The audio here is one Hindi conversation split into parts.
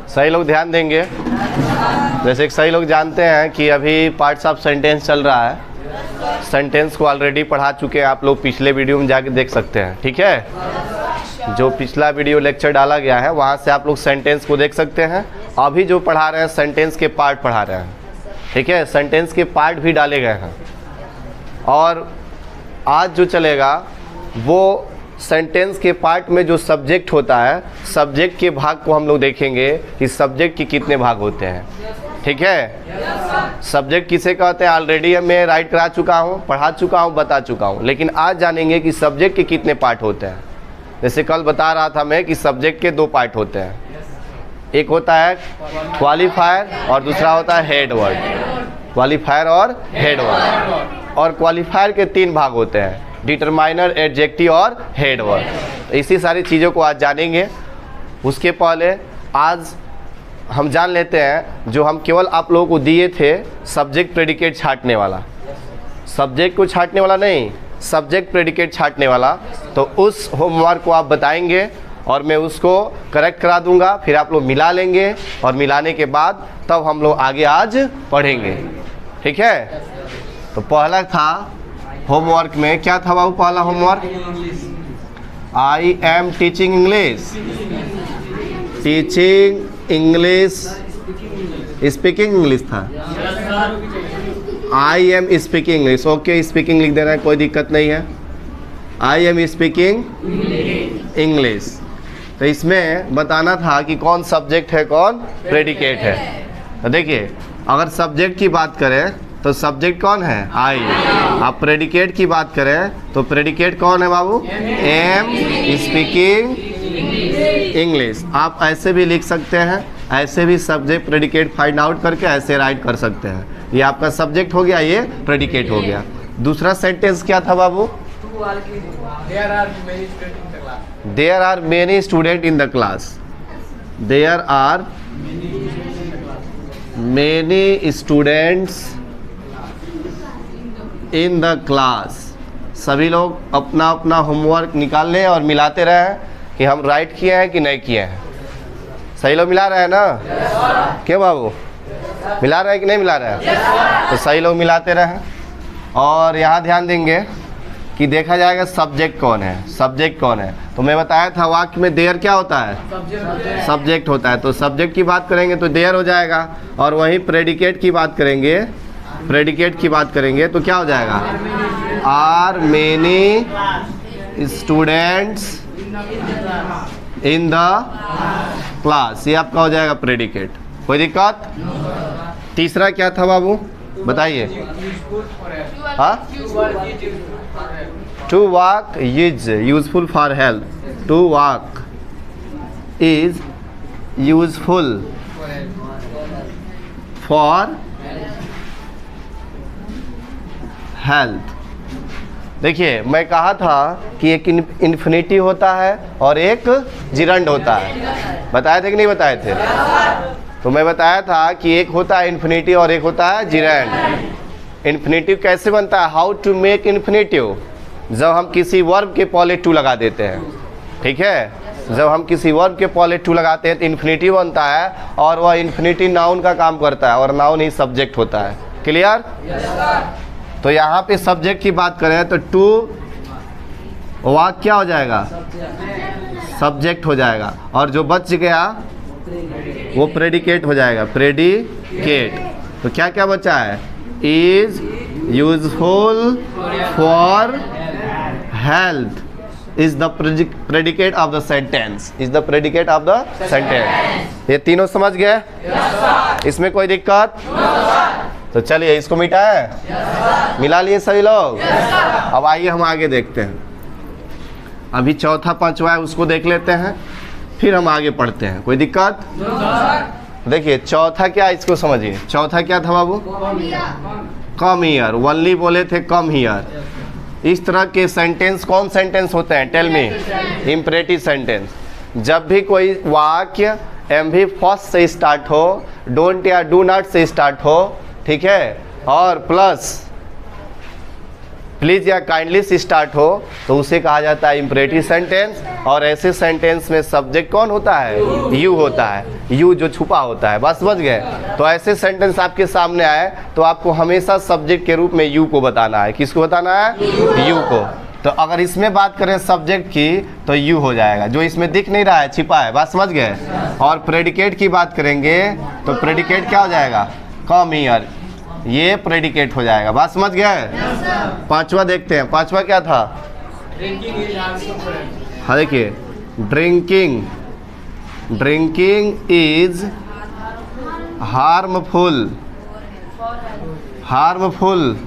सही लोग ध्यान देंगे। जैसे कि सही लोग जानते हैं कि अभी पार्ट्स ऑफ सेंटेंस चल रहा है। सेंटेंस को ऑलरेडी पढ़ा चुके हैं आप लोग, पिछले वीडियो में जाके देख सकते हैं। ठीक है, जो पिछला वीडियो लेक्चर डाला गया है वहाँ से आप लोग सेंटेंस को देख सकते हैं। अभी जो पढ़ा रहे हैं सेंटेंस के पार्ट पढ़ा रहे हैं। ठीक है, सेंटेंस के पार्ट भी डाले गए हैं। और आज जो चलेगा वो सेंटेंस के पार्ट में जो सब्जेक्ट होता है, सब्जेक्ट के भाग को हम लोग देखेंगे कि सब्जेक्ट के कितने भाग होते हैं। ठीक है, सब्जेक्ट किसे कहते हैं ऑलरेडी मैं राइट करा चुका हूँ, पढ़ा चुका हूँ, बता चुका हूँ। लेकिन आज जानेंगे कि सब्जेक्ट के कितने पार्ट होते हैं। जैसे कल बता रहा था मैं कि सब्जेक्ट के 2 पार्ट होते हैं, एक होता है क्वालिफायर और दूसरा होता है हेड वर्ड। क्वालिफायर और हेड वर्ड। और क्वालिफायर के 3 भाग होते हैं, डिटरमाइनर, एडजेक्टिव और हेड वर्ड। तो इसी सारी चीज़ों को आज जानेंगे। उसके पहले आज हम जान लेते हैं जो हम केवल आप लोगों को दिए थे, सब्जेक्ट प्रेडिकेट छांटने वाला। सब्जेक्ट को छांटने वाला नहीं, सब्जेक्ट प्रेडिकेट छांटने वाला। तो उस होमवर्क को आप बताएंगे और मैं उसको करेक्ट करा दूंगा, फिर आप लोग मिला लेंगे और मिलाने के बाद तब हम लोग आगे आज पढ़ेंगे। ठीक है, तो पहला था होमवर्क में, क्या था बाबू पहला homework? I am teaching English. Teaching English, speaking English था। I am speaking English. Okay, speaking लिख देना है, कोई दिक्कत नहीं है। I am speaking English. तो इसमें बताना था कि कौन सब्जेक्ट है, कौन प्रेडिकेट है। तो देखिए, अगर सब्जेक्ट की बात करें तो सब्जेक्ट कौन है? आई। आप प्रेडिकेट की बात करें तो प्रेडिकेट कौन है बाबू? M speaking English. आप ऐसे भी लिख सकते हैं, ऐसे भी सब्जेक्ट प्रेडिकेट फाइंड आउट करके ऐसे राइट कर सकते हैं। ये आपका सब्जेक्ट हो गया, ये प्रेडिकेट हो गया। दूसरा सेंटेंस क्या था बाबू? There are many student in the class. There are many students in the class. सभी लोग अपना अपना होमवर्क निकाल लें और मिलाते रहें कि हम राइट किए हैं कि नहीं किए हैं। सही लोग मिला रहे हैं ना? क्यों बाबू, मिला रहे हैं कि नहीं मिला रहे हैं? तो सही लोग मिलाते रहें। और यहाँ ध्यान देंगे कि देखा जाएगा सब्जेक्ट कौन है, सब्जेक्ट कौन है। तो मैं बताया था वाक्य में देयर क्या होता है? सब्जेक्ट होता है। तो सब्जेक्ट की बात करेंगे तो देयर हो जाएगा, और वहीं प्रेडिकेट की बात करेंगे, प्रेडिकेट की बात करेंगे तो क्या हो जाएगा? Are many students in the class. ये आपका हो जाएगा प्रेडिकेट। कोई दिक्कत? तीसरा क्या था बाबू, बताइए? हाँ, to walk is useful for health. To walk is useful for health. देखिए, मैं कहा था कि एक इन्फिनिटी होता है और एक जिरंड होता है। बताए थे कि नहीं बताए थे? तो मैं बताया था कि एक होता है इन्फिनिटी और एक होता है जिरंड। इन्फिनिटिव कैसे बनता है? How to make infinitive? जब हम किसी वर्ब के पहले टू लगा देते हैं। ठीक है, जब हम किसी वर्ब के पहले टू लगाते हैं तो इन्फिनिटिव बनता है, और वह इन्फिनिटी नाउन का काम करता है और नाउन ही सब्जेक्ट होता है। क्लियर? तो यहाँ पे सब्जेक्ट की बात करें तो टू वाक क्या हो जाएगा? सब्जेक्ट हो जाएगा, और जो बच गया वो प्रेडिकेट हो जाएगा, प्रेडिकेट। तो क्या क्या बचा है? Is useful for health is the predicate of the sentence. Is the predicate of the sentence. ये तीनों समझ गए? इसमें कोई दिक्कत? तो चलिए इसको मिटाएं। मिला लिए सभी लोग? अब आइए हम आगे देखते हैं। अभी चौथा पांचवा है, उसको देख लेते हैं, फिर हम आगे पढ़ते हैं। कोई दिक्कत? देखिए चौथा क्या, इसको समझिए। चौथा क्या था बाबू? Come here. ओनली बोले थे कम हियर। इस तरह के सेंटेंस कौन सेंटेंस होते हैं? Tell me. Imperative sentence. जब भी कोई वाक्य एमवी फर्स्ट से स्टार्ट हो, डोंट या डू नॉट से स्टार्ट हो, ठीक है, और प्लस प्लीज या काइंडली से स्टार्ट हो तो उसे कहा जाता है इम्परेटिव सेंटेंस। और ऐसे सेंटेंस में सब्जेक्ट कौन होता है? यू होता है, यू जो छुपा होता है। बस समझ गए? तो ऐसे सेंटेंस आपके सामने आए तो आपको हमेशा सब्जेक्ट के रूप में यू को बताना है। किसको बताना है? यू को। तो अगर इसमें बात करें सब्जेक्ट की तो यू हो जाएगा, जो इसमें दिख नहीं रहा है, छिपा है। बात समझ गए? और प्रेडिकेट की बात करेंगे तो प्रेडिकेट क्या हो जाएगा? कम हियर, ये प्रेडिकेट हो जाएगा। बात समझ गए? पांचवा देखते हैं, पांचवा क्या था? हाँ देखिए, drinking, drinking is harmful, harmful,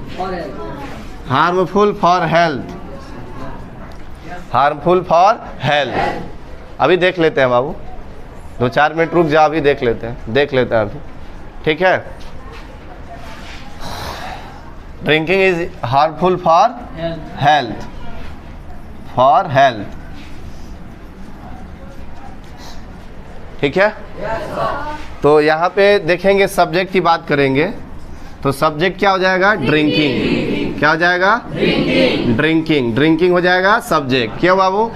harmful for health, harmful for health. अभी देख लेते हैं बाबू, 2-4 मिनट रुक जा, अभी देख लेते हैं, देख लेते हैं अभी, ठीक है? Drinking is harmful for health, for health, ठीक है? तो यहाँ पे देखेंगे सब्जेक्ट की बात करेंगे तो सब्जेक्ट क्या हो जाएगा? ड्रिंकिंग। क्या हो जाएगा? ड्रिंकिंग, ड्रिंकिंग हो जाएगा सब्जेक्ट। क्यों बाबू?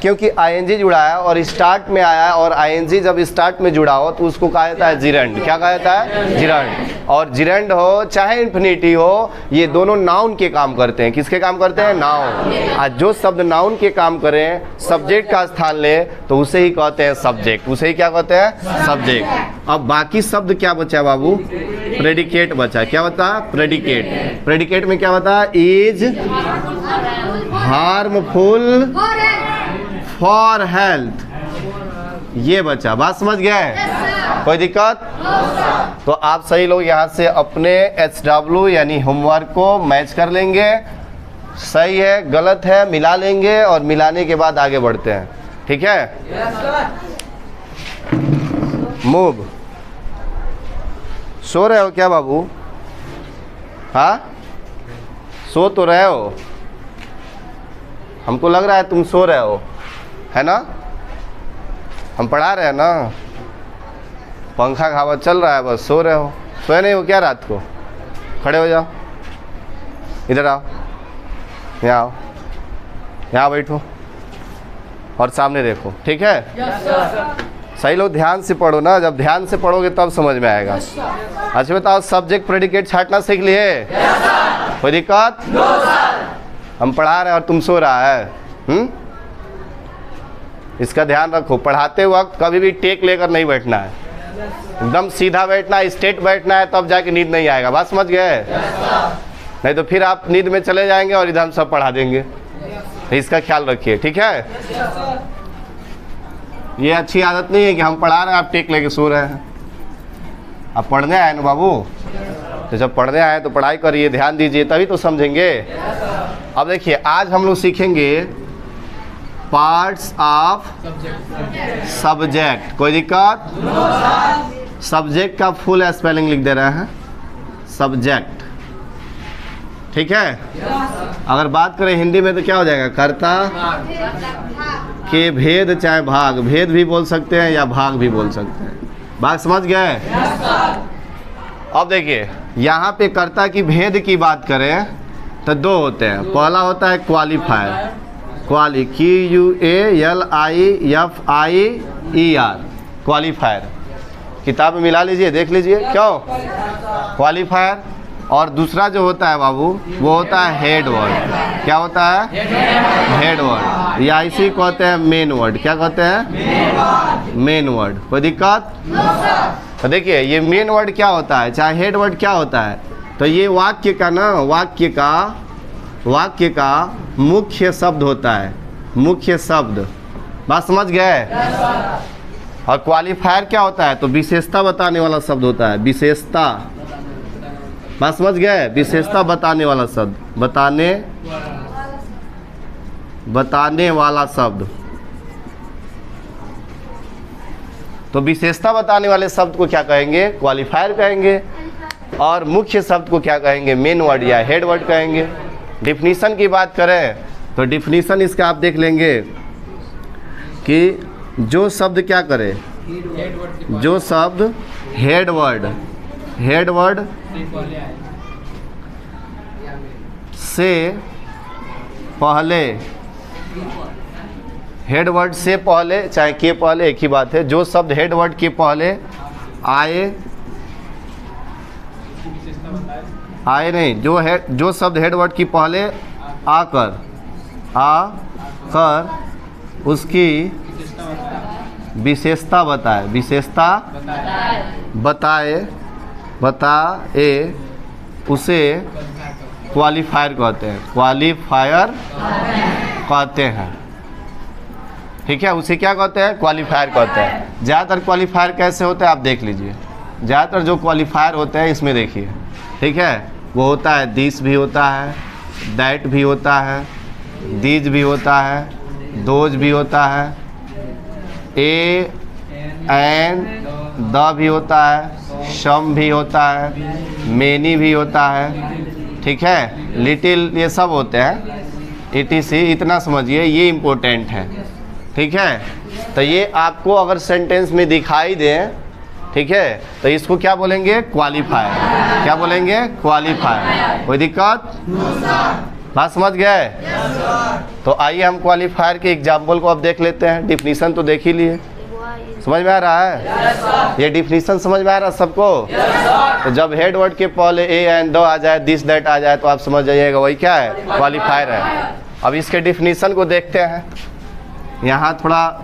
क्योंकि आईएनजी जुड़ा है और स्टार्ट में आया है, और आईएनजी जब स्टार्ट में जुड़ा हो तो उसको कहा जाता है जिरंड। क्या कहा जाता है? जिरंड। और जिरंड हो चाहे इन्फिनिटी हो, ये दोनों नाउन के काम करते हैं। किसके काम करते हैं? नाउन। आज जो शब्द नाउन के काम करें, सब्जेक्ट का स्थान ले, तो उसे ही कहते हैं सब्जेक्ट। उसे ही क्या कहते हैं? सब्जेक्ट। अब बाकी शब्द क्या बचा बाबू? प्रेडिकेट बचा। क्या बता? प्रेडिकेट। प्रेडिकेट में क्या बता? इज हार्मफुल फॉर हेल्थ, ये बचा। बात समझ गए? कोई दिक्कत? तो आप सही लोग यहाँ से अपने HW यानी होमवर्क को मैच कर लेंगे। सही है गलत है मिला लेंगे, और मिलाने के बाद आगे बढ़ते हैं, ठीक है? मूव। सो रहे हो क्या बाबू? हाँ, सो तो रहे हो, हमको लग रहा है तुम सो रहे हो, है ना? हम पढ़ा रहे हैं ना, पंखा हवा चल रहा है, बस सो रहे हो। सोए नहीं हो क्या रात को? खड़े हो जाओ, इधर आओ, यहाँ आओ, यहाँ बैठो और सामने देखो, ठीक है? सही लोग ध्यान से पढ़ो ना, जब ध्यान से पढ़ोगे तब समझ में आएगा। अच्छा बताओ, सब्जेक्ट प्रेडिकेट छांटना सीख लिए? कोई दिक्कत? हम पढ़ा रहे हैं और तुम सो रहा है। इसका ध्यान रखो, पढ़ाते वक्त कभी भी टेक लेकर नहीं बैठना है, एकदम सीधा बैठना है, स्ट्रेट बैठना है, तब जाके नींद नहीं आएगा। बात समझ गए? नहीं तो फिर आप नींद में चले जाएंगे और इधर हम सब पढ़ा देंगे। इसका ख्याल रखिए, ठीक है? ये अच्छी आदत नहीं है कि हम पढ़ा रहे हैं आप टेक लेके सो रहे हैं। आप पढ़ने आए ना बाबू, तो जब पढ़ने आए तो पढ़ाई करिए, ध्यान दीजिए, तभी तो समझेंगे। अब देखिए, आज हम लोग सीखेंगे पार्ट्स ऑफ सब्जेक्ट। कोई दिक्कत? सब्जेक्ट का फुल स्पेलिंग लिख दे रहे हैं, सब्जेक्ट, ठीक है? अगर बात करें हिंदी में तो क्या हो जाएगा? कर्ता के भेद चाहे भाग, भेद भी बोल सकते हैं या भाग भी बोल सकते हैं। बात समझ गए? अब देखिए, यहाँ पे कर्ता की भेद की बात करें तो 2 होते हैं। पहला होता है क्वालिफायर, QUALIFIER, क्वालिफायर। किताब में मिला लीजिए, देख लीजिए, क्यों? क्वालिफायर। और दूसरा जो होता है बाबू, वो होता है हेड वर्ड। क्या होता है? हेड वर्ड, या इसी को कहते हैं मेन वर्ड। क्या कहते हैं? Main word. कोई दिक्कत? तो देखिए, ये मेन वर्ड क्या होता है, चाहे हेड वर्ड क्या होता है, तो ये वाक्य का ना, वाक्य का मुख्य शब्द होता है, मुख्य शब्द। बात समझ गए? और क्वालिफायर क्या होता है? तो विशेषता बताने वाला शब्द होता है, विशेषता। बात समझ गए? विशेषता बताने वाला शब्द, बताने वाला शब्द। तो विशेषता बताने वाले शब्द को क्या कहेंगे? क्वालिफायर कहेंगे। और मुख्य शब्द को क्या कहेंगे? मेन वर्ड या हेड वर्ड कहेंगे। डिफिनीशन की बात करें तो डिफिनीशन इसका आप देख लेंगे कि जो शब्द क्या करे, जो शब्द हेड वर्ड से पहले, हेड वर्ड से पहले चाहे के पहले एक ही बात है, जो शब्द हेड वर्ड के पहले आए नहीं, जो शब्द हेड वर्ड की पहले आकर उसकी विशेषता बताए उसे क्वालिफायर कहते हैं। ठीक है, उसे क्या कहते हैं? क्वालिफायर कहते हैं। ज़्यादातर क्वालिफायर कैसे होते हैं आप देख लीजिए। ज़्यादातर जो क्वालिफायर होते हैं इसमें देखिए, ठीक है, वो होता है दिस भी होता है, दैट भी होता है, दीज भी होता है, दोज भी होता है, ए एन द भी होता है, सम भी होता है, मेनी भी होता है, ठीक है, लिटिल, ये सब होते हैं। ETC इतना समझिए, ये इम्पोर्टेंट है। ठीक है, तो ये आपको अगर सेंटेंस में दिखाई दे, ठीक है, तो इसको क्या बोलेंगे? क्वालिफायर। क्या बोलेंगे? क्वालिफायर। कोई दिक्कत? बात समझ गए? तो आइए हम क्वालिफायर के एग्जाम्पल को अब देख लेते हैं। डिफिनीशन तो देख ही लिए, समझ में आ रहा है? ये डिफिनीशन समझ में आ रहा है सबको? तो जब हेड वर्ड के पहले ए एंड द आ जाए, दिस दैट आ जाए, तो आप समझ जाइएगा वही क्या है? क्वालिफायर है। अब इसके डिफिनीशन को देखते हैं। यहाँ थोड़ा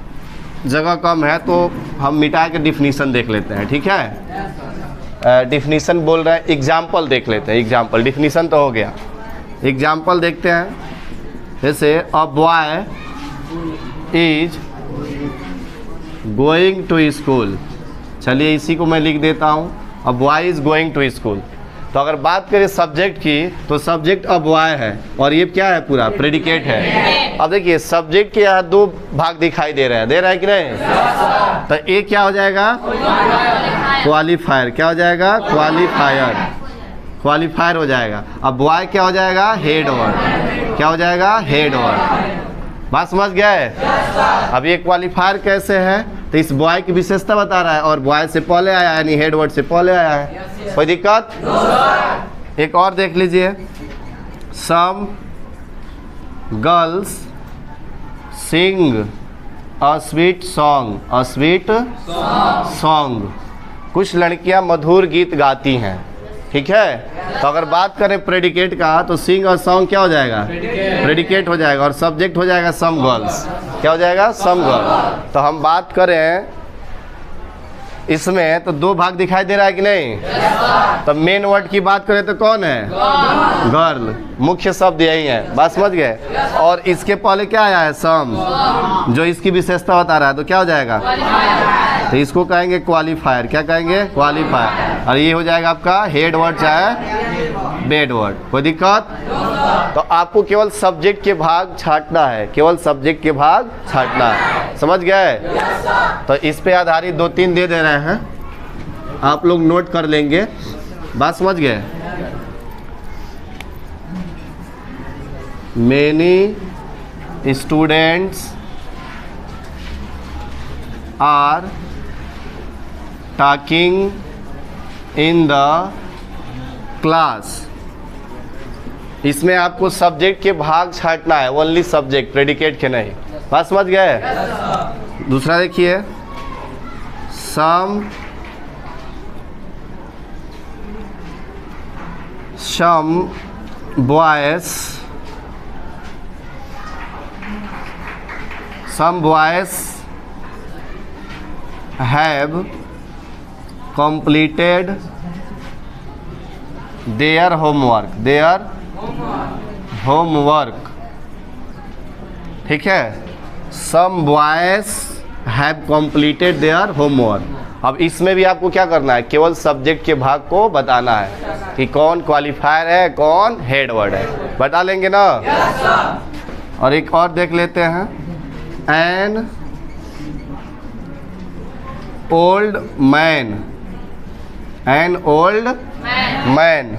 जगह कम है तो हम मिटा के डिफिनीशन देख लेते हैं। ठीक है, डिफिनीशन बोल रहे हैं, एग्जाम्पल देख लेते हैं। एग्जाम्पल, डिफिनीशन तो हो गया, एग्जाम्पल देखते हैं। जैसे a boy is going to school, चलिए इसी को मैं लिख देता हूँ, a boy is going to school. तो अगर बात करें सब्जेक्ट की, तो सब्जेक्ट अ बॉय है और ये क्या है? पूरा प्रेडिकेट है। अब देखिए सब्जेक्ट के यहाँ दो भाग दिखाई दे रहे हैं, दे रहा है कि नहीं? तो ये क्या हो जाएगा? क्वालिफायर। क्या हो जाएगा? क्वालिफायर। क्वालिफायर हो जाएगा। अब बॉय क्या हो जाएगा? Head word. क्या हो जाएगा? Head word. बात समझ गए? अब ये क्वालिफायर कैसे है? तो इस बॉय की विशेषता बता रहा है और बॉय से पहले आया है, यानी हेड वर्ड से पहले आया है। कोई दिक्कत? एक और देख लीजिए, some girls sing a sweet song. A sweet song, कुछ लड़कियां मधुर गीत गाती हैं। ठीक है, तो अगर बात करें प्रेडिकेट का, तो सिंग और सॉन्ग क्या हो जाएगा? प्रेडिकेट हो जाएगा और सब्जेक्ट हो जाएगा सम गर्ल्स। क्या हो जाएगा? Some girls. तो हम बात करें इसमें, तो दो भाग दिखाई दे रहा है कि नहीं? तो मेन वर्ड की बात करें तो कौन है? गर्ल। मुख्य शब्द यही है। बात समझ गए? और इसके पहले क्या आया है? सम, जो इसकी विशेषता बता रहा है, तो क्या हो जाएगा? तो इसको कहेंगे क्वालिफायर। क्या कहेंगे? क्वालिफायर। और ये हो जाएगा आपका हेड वर्ड चाहे बेड वर्ड। कोई दिक्कत? तो आपको केवल सब्जेक्ट के भाग छांटना है, केवल सब्जेक्ट के भाग छांटना है। समझ गए? तो इस पे आधारित दो तीन दे रहे हैं, आप लोग नोट कर लेंगे। बात समझ गए? Many students are talking in the class. इसमें आपको सब्जेक्ट के भाग छांटना है, ओनली सब्जेक्ट, प्रेडिकेट के नहीं। बात समझ गए? दूसरा देखिए, some boys have completed their homework। ठीक है, some boys have completed their homework। अब इसमें भी आपको क्या करना है? केवल सब्जेक्ट के भाग को बताना है कि कौन क्वालिफायर है, कौन हेड वर्ड है। बता लेंगे ना? और एक और देख लेते हैं, an old man. An old man,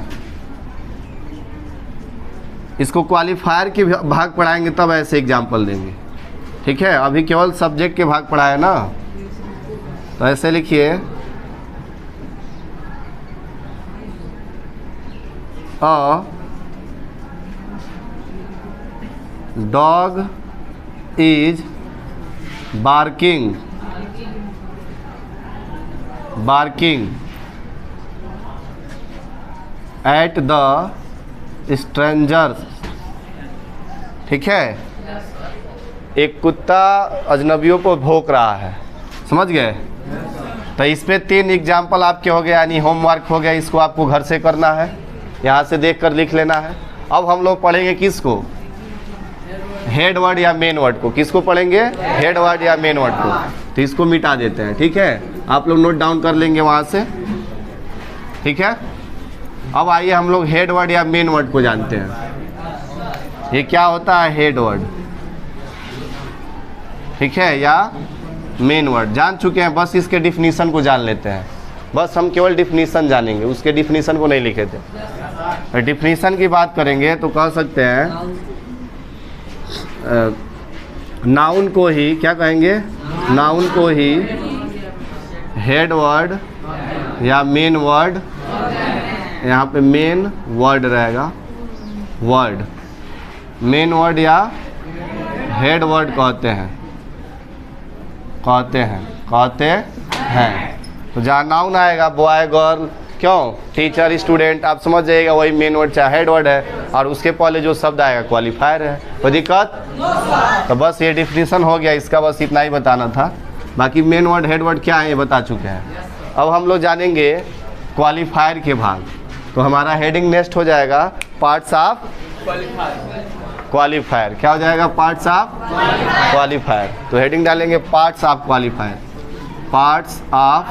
इसको क्वालिफायर के भाग पढ़ाएंगे तब ऐसे एग्जाम्पल देंगे। ठीक है, अभी केवल सब्जेक्ट के भाग पढ़ाए ना, तो ऐसे लिखिए, a dog is barking at the strangers. ठीक है, एक कुत्ता अजनबियों को भौंक रहा है, समझ गए? तो इस पे 3 एग्जाम्पल आपके हो गए, यानी होमवर्क हो गया, इसको आपको घर से करना है, यहाँ से देख कर लिख लेना है। अब हम लोग पढ़ेंगे किसको? हेड वर्ड या मेन वर्ड को। किसको पढ़ेंगे? हेड वर्ड या मेन वर्ड को। तो इसको मिटा देते हैं, ठीक है? आप लोग नोट डाउन कर लेंगे वहाँ से, ठीक है? अब आइए हम लोग हेड वर्ड या मेन वर्ड को जानते हैं। ये क्या होता है? हेड वर्ड, ठीक है, या मेन वर्ड। जान चुके हैं, बस इसके डिफिनीशन को जान लेते हैं। बस हम केवल डिफिनीशन जानेंगे, उसके डिफिनीशन को नहीं लिखे थे। डिफिनीशन की बात करेंगे तो कह सकते हैं नाउन को ही क्या कहेंगे? नाउन को ही हेड वर्ड या मेन वर्ड, यहाँ पे मेन वर्ड रहेगा, वर्ड मेन वर्ड या हेड वर्ड कहते हैं। तो जहाँ नाउन आएगा बॉय गर्ल, क्यों, टीचर स्टूडेंट, आप समझ जाइएगा वही मेन वर्ड चाहे हेड वर्ड है, और उसके पहले जो शब्द आएगा क्वालिफायर है। कोई दिक्कत? तो बस ये डिफिनीशन हो गया इसका, बस इतना ही बताना था। बाकी मेन वर्ड हेड वर्ड क्या है ये बता चुके हैं। अब हम लोग जानेंगे क्वालिफायर के भाग। तो हमारा हेडिंग नेक्स्ट हो जाएगा पार्ट्स ऑफ क्वालिफायर। क्या हो जाएगा? Parts of qualifier. तो हेडिंग डालेंगे parts of qualifier, parts of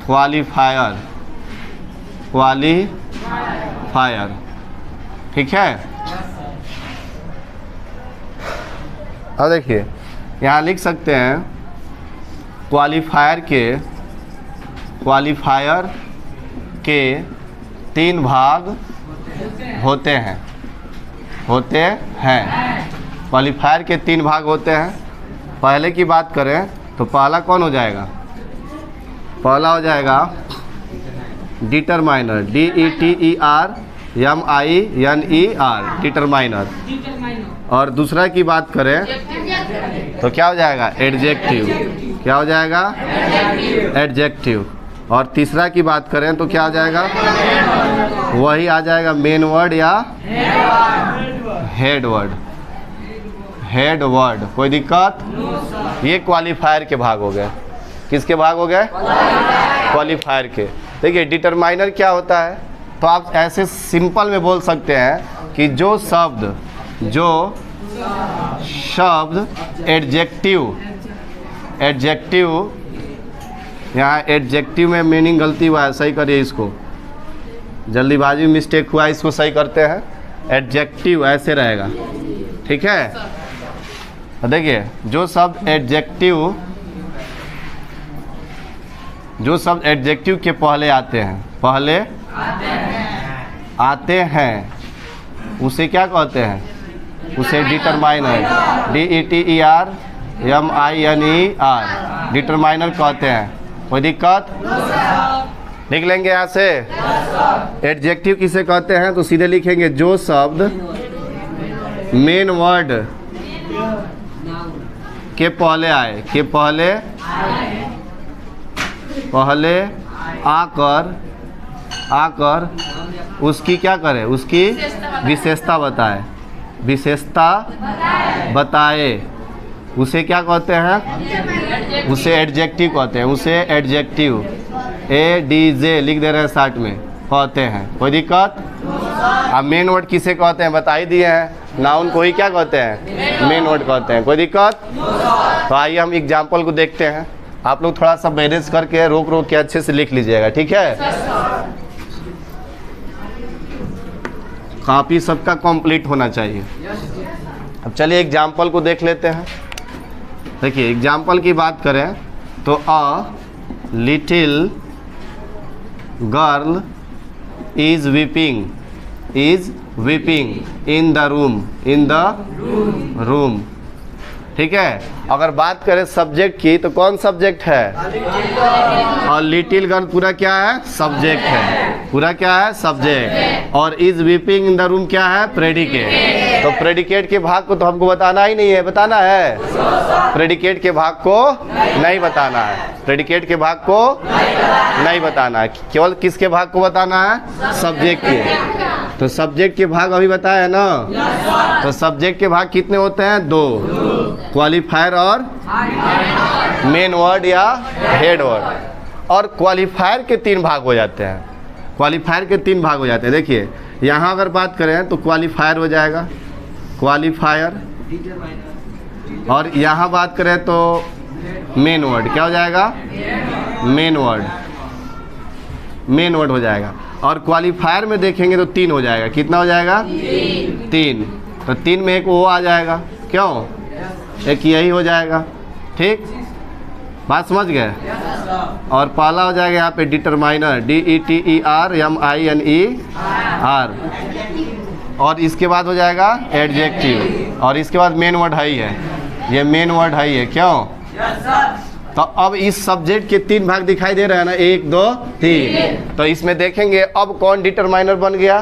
qualifier, ठीक है? अब देखिए यहाँ लिख सकते हैं क्वालिफायर के 3 भाग होते हैं। क्वालिफायर के 3 भाग होते हैं। पहले की बात करें तो पहला कौन हो जाएगा? पहला हो जाएगा डिटरमाइनर, DETERMINER, डिटरमाइनर। और दूसरा की बात करें तो क्या हो जाएगा? एडजेक्टिव। क्या हो जाएगा? एडजेक्टिव। और तीसरा की बात करें तो क्या हो जाएगा? वही आ जाएगा मेन वर्ड या हेड वर्ड। कोई दिक्कत? ये क्वालिफायर के भाग हो गए। किसके भाग हो गए? क्वालिफायर के। देखिए डिटरमाइनर क्या होता है, तो आप ऐसे सिंपल में बोल सकते हैं कि जो शब्द एडजेक्टिव, यहाँ एडजेक्टिव में मीनिंग गलती हुआ है, सही करिए इसको, जल्दीबाजी में मिस्टेक हुआ है, इसको सही करते हैं। एडजेक्टिव ऐसे रहेगा, ठीक है? देखिए जो शब्द एडजेक्टिव के पहले आते हैं उसे क्या कहते हैं? उसे डिटरमाइनर, DETERMINER, डिटरमाइनर कहते हैं। कोई दिक्कत? लिख लेंगे यहाँ से। एडजेक्टिव किसे कहते हैं? तो सीधे लिखेंगे जो शब्द मेन वर्ड के पहले आकर उसकी क्या करे? उसकी विशेषता बताए। उसे क्या कहते हैं? उसे एडजेक्टिव कहते हैं। उसे एडजेक्टिव ADJ लिख दे रहे हैं साथ में, कहते हैं। कोई दिक्कत? अब मेन वर्ड किसे कहते हैं बता ही दिए हैं। नाउन को ही क्या कहते हैं? मेन वर्ड कहते हैं। कोई दिक्कत? तो आइए हम एग्जाम्पल को देखते हैं। आप लोग थोड़ा सा मैनेज करके रोक के अच्छे से लिख लीजिएगा, ठीक है? कॉपी सबका कंप्लीट होना चाहिए। अब चलिए एग्जाम्पल को देख लेते हैं। देखिए एग्जाम्पल की बात करें तो a little girl is weeping in the room, ठीक है? अगर बात करें सब्जेक्ट की तो कौन सब्जेक्ट है? और लिटिल गर्ल पूरा क्या है? सब्जेक्ट है। पूरा क्या है? सब्जेक्ट। और is weeping in the room क्या है? प्रेडिकेट। तो प्रेडिकेट के भाग को तो हमको बताना ही नहीं है, बताना है? प्रेडिकेट के भाग को नहीं बताना है, प्रेडिकेट के भाग को नहीं बताना है, केवल किसके भाग को बताना है? सब्जेक्ट के। तो सब्जेक्ट के भाग अभी बताया ना, तो सब्जेक्ट के भाग कितने होते हैं? 2, क्वालिफायर और मेन वर्ड या हेड वर्ड। और क्वालिफायर के 3 भाग हो जाते हैं, क्वालिफायर के 3 भाग हो जाते हैं। देखिए यहाँ अगर बात करें तो क्वालिफायर हो जाएगा, क्वालिफायर, और यहाँ बात करें तो मेन वर्ड, क्या हो जाएगा? मेन वर्ड, मेन वर्ड हो जाएगा। और क्वालिफायर में देखेंगे तो 3 हो जाएगा, कितना हो जाएगा? 3। तो 3 में एक वो आ जाएगा, क्यों? एक यही हो जाएगा, ठीक, बात समझ गए? और पहला हो जाएगा यहाँ पे डिटरमाइनर, DETERMINER, और इसके बाद हो जाएगा एडजेक्टिव, और इसके बाद मेन वर्ड है ही है, ये मेन वर्ड है ही है, क्यों? तो अब इस सब्जेक्ट के 3 भाग दिखाई दे रहे हैं ना, 1 2 3। तो इसमें देखेंगे अब कौन डिटरमाइनर बन गया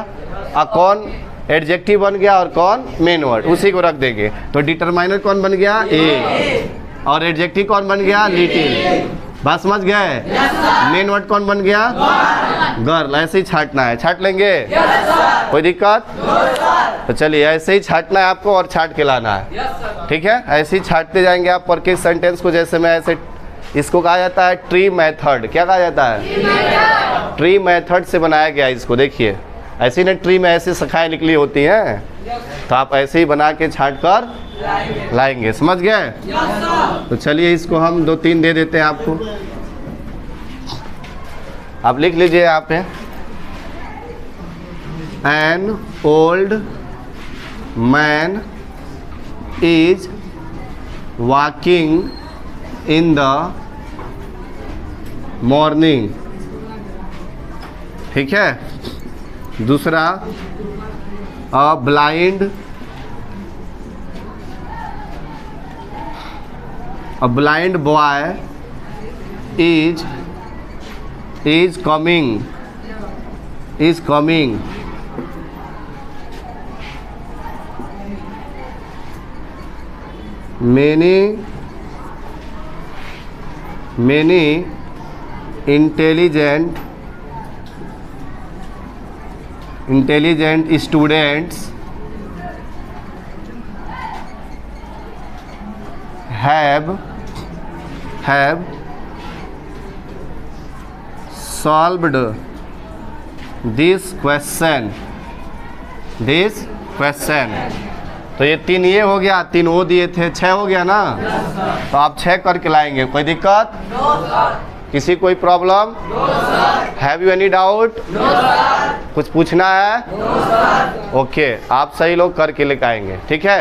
और कौन एडजेक्टिव बन गया और कौन मेन वर्ड, उसी को रख देंगे। तो डिटरमाइनर कौन बन गया? ए, और एडजेक्टिव कौन बन गया? लिटिल। बात समझ गए? मेन वर्ड कौन बन गया? गर्ल। ऐसे ही छांटना है, छांट लेंगे? कोई दिक्कत? तो चलिए ऐसे ही छांटना है आपको और छांट के लाना है, ठीक है? ऐसे ही छांटते जाएंगे आप पर किस सेंटेंस को। जैसे मैं ऐसे, इसको कहा जाता है ट्री मेथड। क्या कहा जाता है? ट्री मेथड से बनाया गया इसको। देखिए ऐसी ना ट्री में ऐसी शाखाएं निकली होती हैं, तो आप ऐसे ही बना के छांट कर लाएंगे, समझ गए? तो चलिए इसको हम 2-3 दे देते हैं आपको, आप लिख लीजिए यहाँ पे। An old man is walking in the morning, ठीक है? दूसरा, a blind boy is coming many intelligent students have solved this question। तो ये 3 ये हो गया, 3 वो दिए थे, 6 हो गया ना? तो आप 6 करके लाएंगे। कोई दिक्कत? किसी कोई problem? Have you any doubt? कुछ पूछना है? ओके, आप सही लोग करके लेकर आएंगे, ठीक है?